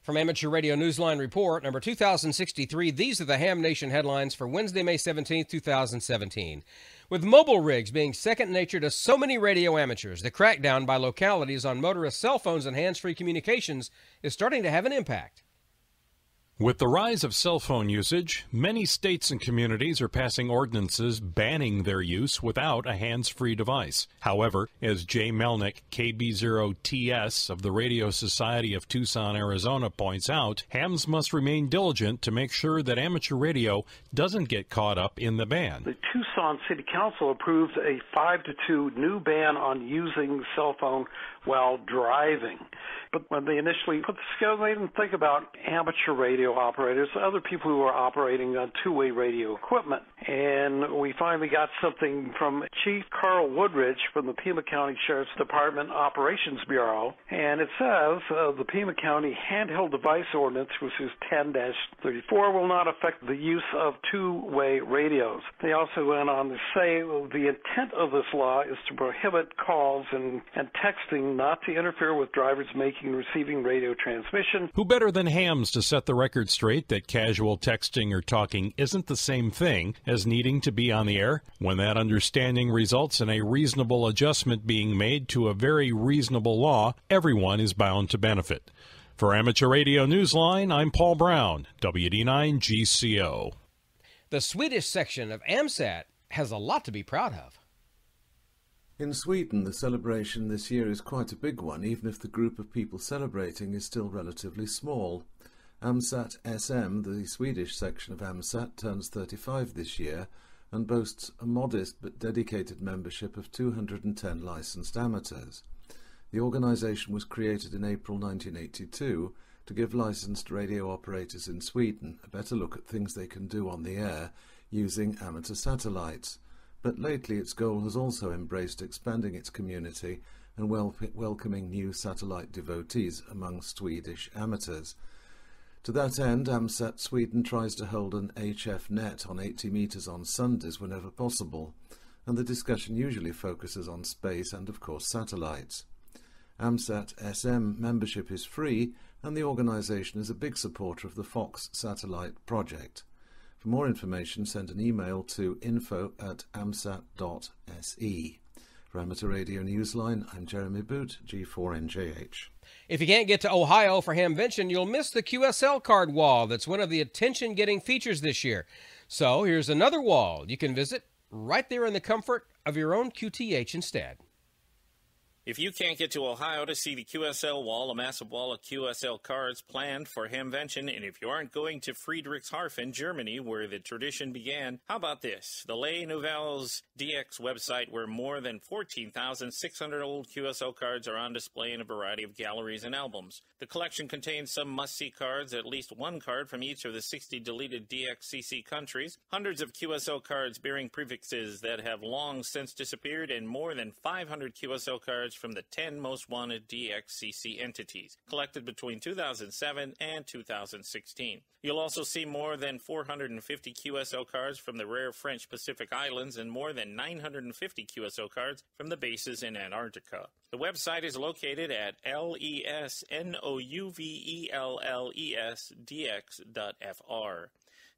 From Amateur Radio Newsline Report, number 2063, these are the Ham Nation headlines for Wednesday, May 17, 2017. With mobile rigs being second nature to so many radio amateurs, the crackdown by localities on motorist cell phones and hands-free communications is starting to have an impact. With the rise of cell phone usage, many states and communities are passing ordinances banning their use without a hands-free device. However, as Jay Melnick, KB0TS of the Radio Society of Tucson, Arizona points out, hams must remain diligent to make sure that amateur radio doesn't get caught up in the ban. The Tucson City Council approved a 5-2 new ban on using cell phone while driving. But when they initially put this together, they didn't think about amateur radio operators, other people who are operating on two-way radio equipment. And we finally got something from Chief Carl Woodridge from the Pima County Sheriff's Department Operations Bureau. And it says the Pima County Handheld Device Ordinance, which is 10-34, will not affect the use of two-way radios. They also went on to say the intent of this law is to prohibit calls and texting not to interfere with drivers making and receiving radio transmission. Who better than hams to set the record straight that casual texting or talking isn't the same thing as needing to be on the air? When that understanding results in a reasonable adjustment being made to a very reasonable law, everyone is bound to benefit. For Amateur Radio Newsline, I'm Paul Brown, WD9GCO. The Swedish section of AMSAT has a lot to be proud of. In Sweden, the celebration this year is quite a big one, even if the group of people celebrating is still relatively small. AMSAT SM, the Swedish section of AMSAT, turns 35 this year and boasts a modest but dedicated membership of 210 licensed amateurs. The organisation was created in April 1982 to give licensed radio operators in Sweden a better look at things they can do on the air using amateur satellites. But lately its goal has also embraced expanding its community and welcoming new satellite devotees among Swedish amateurs. To that end, AMSAT Sweden tries to hold an HF net on 80 metres on Sundays whenever possible, and the discussion usually focuses on space and, of course, satellites. AMSAT SM membership is free, and the organisation is a big supporter of the Fox satellite project. For more information, send an email to info@amsat.se. For Amateur Radio Newsline, I'm Jeremy Boot, G4NJH. If you can't get to Ohio for Hamvention, you'll miss the QSL card wall. That's one of the attention-getting features this year. So here's another wall you can visit right there in the comfort of your own QTH instead. If you can't get to Ohio to see the QSL wall, a massive wall of QSL cards planned for Hamvention, and if you aren't going to Friedrichshafen, Germany, where the tradition began, how about this? The Les Nouvelles DX website, where more than 14,600 old QSL cards are on display in a variety of galleries and albums. The collection contains some must-see cards, at least one card from each of the 60 deleted DXCC countries, hundreds of QSL cards bearing prefixes that have long since disappeared, and more than 500 QSL cards from the 10 most wanted DXCC entities, collected between 2007 and 2016. You'll also see more than 450 QSL cards from the rare French Pacific Islands and more than 950 QSL cards from the bases in Antarctica. The website is located at lesnouvellesdx.fr.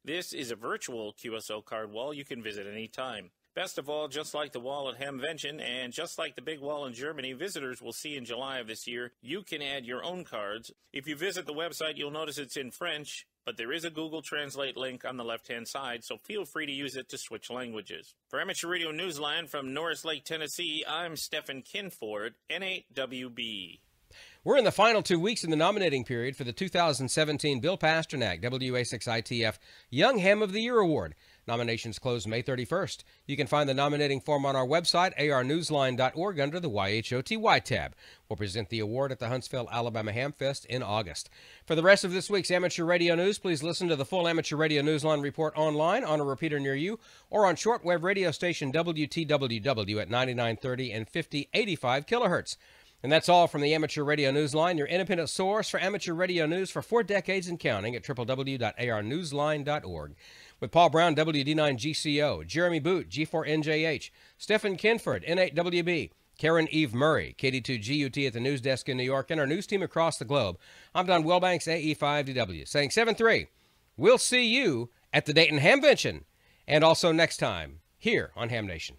This is a virtual QSL card wall you can visit anytime. Best of all, just like the wall at Hamvention and just like the big wall in Germany, visitors will see in July of this year, you can add your own cards. If you visit the website, you'll notice it's in French, but there is a Google Translate link on the left-hand side, so feel free to use it to switch languages. For Amateur Radio Newsline from Norris Lake, Tennessee, I'm Stephen Kinford, N8WB. We're in the final 2 weeks in the nominating period for the 2017 Bill Pasternak WA6ITF Young Ham of the Year Award. Nominations close May 31st. You can find the nominating form on our website, arnewsline.org, under the YHOTY tab. We'll present the award at the Huntsville, Alabama Hamfest in August. For the rest of this week's Amateur Radio News, please listen to the full Amateur Radio Newsline report online, on a repeater near you, or on shortwave radio station WTWW at 9930 and 5085 kilohertz. And that's all from the Amateur Radio Newsline, your independent source for amateur radio news for 4 decades and counting at www.arnewsline.org. With Paul Brown, WD9GCO, Jeremy Boot, G4NJH, Stephen Kinford, N8WB, Karen Eve Murray, KD2GUT at the news desk in New York, and our news team across the globe. I'm Don Wilbanks, AE5DW, saying 7-3. We'll see you at the Dayton Hamvention, and also next time here on Ham Nation.